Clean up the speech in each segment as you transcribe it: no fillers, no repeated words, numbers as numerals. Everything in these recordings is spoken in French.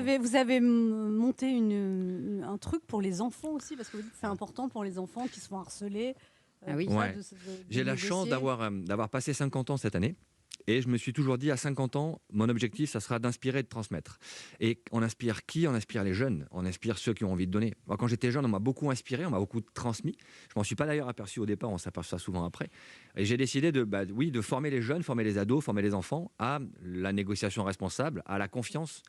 Vous avez monté un truc pour les enfants aussi, parce que vous dites que c'est important pour les enfants qui se font harceler. Ah oui. Ouais. J'ai la chance d'avoir passé 50 ans cette année. Et je me suis toujours dit, à 50 ans, mon objectif, ça sera d'inspirer et de transmettre. Et on inspire qui? On inspire les jeunes. On inspire ceux qui ont envie de donner. Moi, quand j'étais jeune, on m'a beaucoup inspiré, on m'a beaucoup transmis. Je m'en suis pas d'ailleurs aperçu au départ, on s'aperçoit souvent après. Et j'ai décidé de former les jeunes, former les ados, former les enfants à la négociation responsable, à la confiance.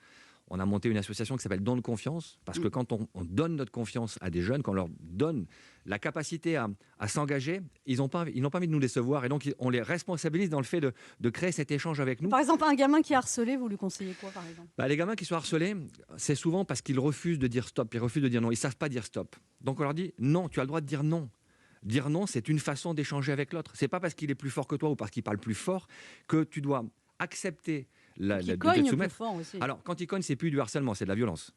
On a monté une association qui s'appelle Don de confiance, parce que quand on donne notre confiance à des jeunes, quand on leur donne la capacité à s'engager, ils n'ont pas envie de nous décevoir. Et donc, on les responsabilise dans le fait de créer cet échange avec nous. Par exemple, un gamin qui est harcelé, vous lui conseillez quoi, par exemple? Les gamins qui sont harcelés, c'est souvent parce qu'ils refusent de dire stop, ils refusent de dire non, ils ne savent pas dire stop. Donc, on leur dit non, tu as le droit de dire non. Dire non, c'est une façon d'échanger avec l'autre. Ce n'est pas parce qu'il est plus fort que toi ou parce qu'il parle plus fort que tu dois accepter qui cogne plus fort aussi. Alors, quand il cogne, c'est plus du harcèlement, c'est de la violence.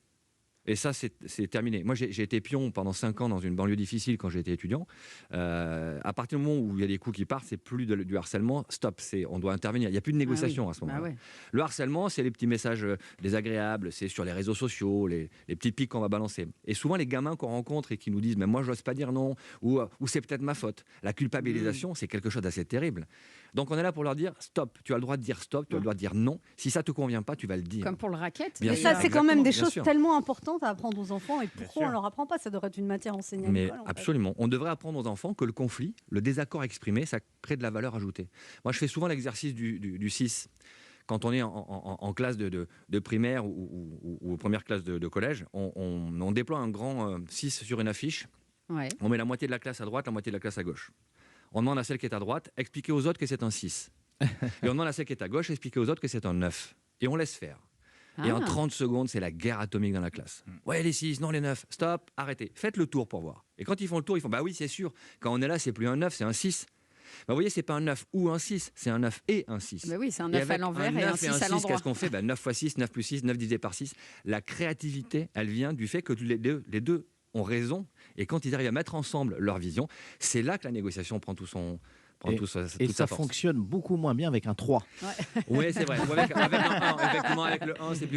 Et ça, c'est terminé. Moi, j'ai été pion pendant 5 ans dans une banlieue difficile quand j'étais étudiant. À partir du moment où il y a des coups qui partent, c'est plus du harcèlement. Stop, on doit intervenir. Il n'y a plus de négociation à ce moment-là. Le harcèlement, c'est les petits messages désagréables, c'est sur les réseaux sociaux, les petits pics qu'on va balancer. Et souvent, les gamins qu'on rencontre et qui nous disent « mais moi, je n'ose pas dire non » ou c'est peut-être ma faute. La culpabilisation, c'est quelque chose d'assez terrible. Donc, on est là pour leur dire « stop, tu as le droit de dire stop, tu as le droit de dire non. Si ça ne te convient pas, tu vas le dire. » Comme pour le racket. Mais ça, c'est quand même des choses tellement importantes à apprendre aux enfants. Et pourquoi on ne leur apprend pas? Ça devrait être une matière enseignée à l'école. Absolument. On devrait apprendre aux enfants que le conflit, le désaccord exprimé, ça crée de la valeur ajoutée. Moi, je fais souvent l'exercice du 6. Quand on est en classe de primaire ou première classe de collège, on déploie un grand 6 sur une affiche. Ouais. On met la moitié de la classe à droite, la moitié de la classe à gauche. On demande à celle qui est à droite, expliquer aux autres que c'est un 6. Et on demande à celle qui est à gauche, expliquer aux autres que c'est un 9. Et on laisse faire. Et en 30 secondes, c'est la guerre atomique dans la classe. Ouais, les 6, non les 9, stop, arrêtez. Faites le tour pour voir. Et quand ils font le tour, ils font bah oui, c'est sûr. Quand on est là, c'est plus un 9, c'est un 6. Vous voyez, c'est pas un 9 ou un 6, c'est un 9 et un 6. Bah oui, c'est un 9 à l'envers et un 6 à l'endroit. Qu'est-ce qu'on fait? 9 x 6, 9 plus 6, 9 divisé par 6. La créativité, elle vient du fait que les deux ont raison. Et quand ils arrivent à mettre ensemble leur vision, c'est là que la négociation prend toute ça sa force. fonctionne beaucoup moins bien avec un 3. Oui, c'est vrai. Ou avec un 1, effectivement, avec le 1, c'est plus